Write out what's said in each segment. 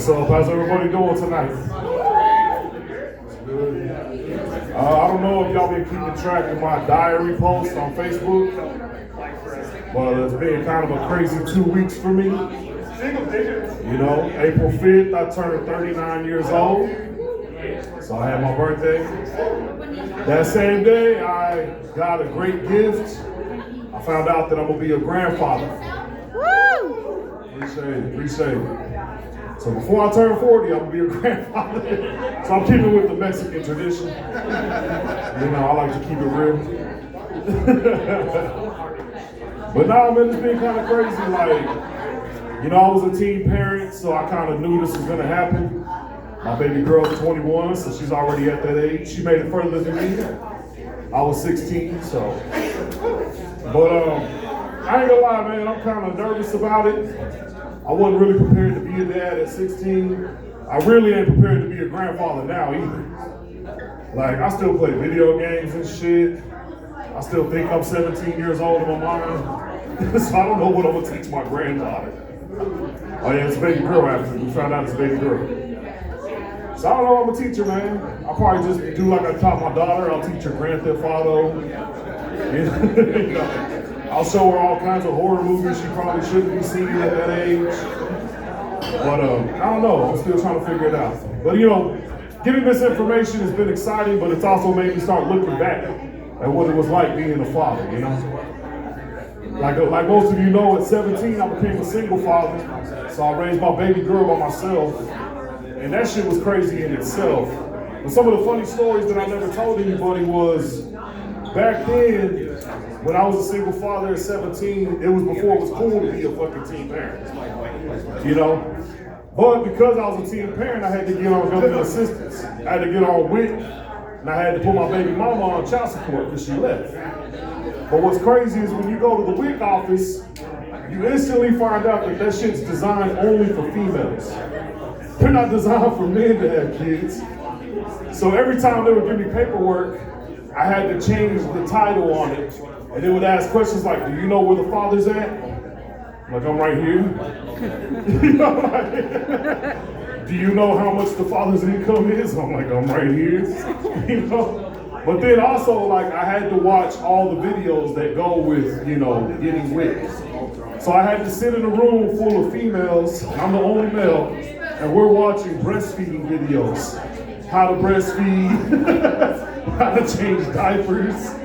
What's up? How's everybody doing tonight? Good. I don't know if y'all been keeping track of my diary post on Facebook, but it's been kind of a crazy 2 weeks for me. You know, April 5th, I turned 39 years old, so I had my birthday. That same day, I got a great gift. I found out that I'm gonna be a grandfather. Woo! Appreciate it. So before I turn 40, I'm gonna be a grandfather. So I'm keeping with the Mexican tradition. You know, I like to keep it real. But now, man, it's been kind of crazy. Like, you know, I was a teen parent, so I kind of knew this was gonna happen. My baby girl's 21, so she's already at that age. She made it further than me. I was 16, so. But I ain't gonna lie, man, I'm kind of nervous about it. I wasn't really prepared to be a dad at 16. I really ain't prepared to be a grandfather now either. Like, I still play video games and shit. I still think I'm 17 years old in my mind. So I don't know what I'm gonna teach my granddaughter. Oh yeah, it's a baby girl after. We found out it's a baby girl. So I don't know what I'm gonna teach her, man. I'll probably just do like I taught my daughter. I'll teach her Grand Theft Auto. You know, I'll show her all kinds of horror movies she probably shouldn't be seeing at that age. But I don't know, I'm still trying to figure it out. But you know, getting this information has been exciting, but it's also made me start looking back at what it was like being a father, you know? Like most of you know, at 17, I became a single father. So I raised my baby girl by myself. And that shit was crazy in itself. But some of the funny stories that I never told anybody was, back then, when I was a single father at 17, it was before it was cool to be a fucking teen parent. You know? But because I was a teen parent, I had to get on government assistance. I had to get on WIC, and I had to put my baby mama on child support because she left. But what's crazy is when you go to the WIC office, you instantly find out that that shit's designed only for females. They're not designed for men to have kids. So every time they would give me paperwork, I had to change the title on it. And they would ask questions like, do you know where the father's at? I'm like, I'm right here. You know, like, do you know how much the father's income is? I'm like, I'm right here. You know? But then also, like, I had to watch all the videos that go with, you know, getting WIC. So I had to sit in a room full of females. I'm the only male. And we're watching breastfeeding videos. How to breastfeed, how to change diapers.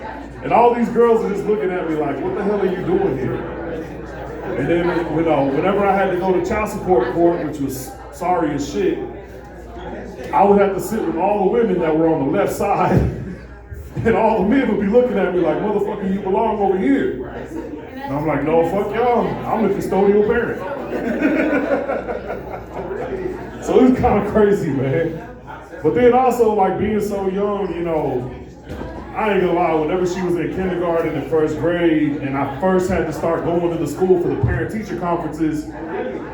And all these girls are just looking at me like, what the hell are you doing here? And then, you know, whenever I had to go to child support court, which was sorry as shit, I would have to sit with all the women that were on the left side. And all the men would be looking at me like, motherfucker, you belong over here. And I'm like, no, fuck y'all, I'm the custodial parent. So it was kind of crazy, man. But then also, like, being so young, you know, I ain't gonna lie, whenever she was in kindergarten and first grade, and I first had to start going to the school for the parent-teacher conferences,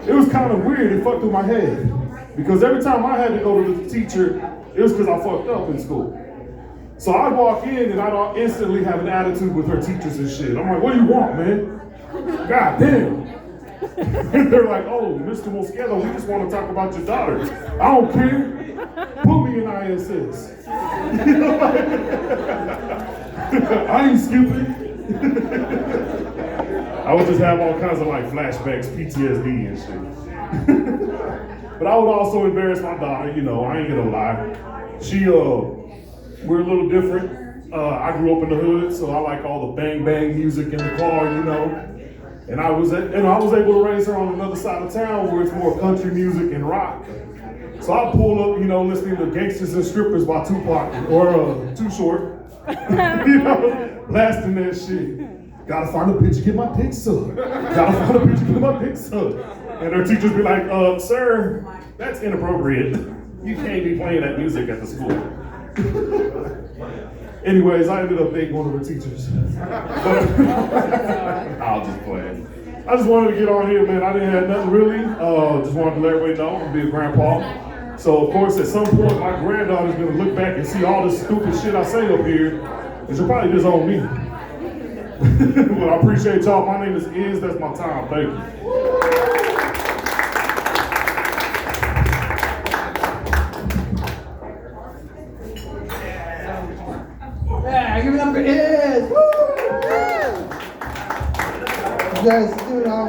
it was kind of weird. It fucked through my head. Because every time I had to go to the teacher, it was because I fucked up in school. So I'd walk in and I'd instantly have an attitude with her teachers and shit. I'm like, what do you want, man? God damn. They're like, oh, Mr. Mosqueda, we just want to talk about your daughter. I don't care. Put me in ISS. You know, like, I ain't stupid. I would just have all kinds of like flashbacks, PTSD and shit. But I would also embarrass my daughter, you know, I ain't gonna lie. We're a little different. I grew up in the hood, so I like all the bang bang music in the car, you know. And I was able to raise her on another side of town where it's more country music and rock. So I pull up, you know, listening to Gangsters and Strippers by Tupac or Too Short, you know, blasting that shit. Gotta find a bitch to get my dick sucked. Gotta find a bitch to get my dick sucked. And her teachers be like, sir, that's inappropriate. You can't be playing that music at the school. Anyways, I ended up dating one of her teachers. I'll just play. I just wanted to get on here, man. I didn't have nothing really. Just wanted to let everybody know I'm gonna be a grandpa. So of course, at some point, my granddaughter's gonna look back and see all this stupid shit I say up here, and she'll probably just own me. Well, I appreciate y'all. My name is That's my time. Thank you. Alright, give it up for Iz! Woo! You guys.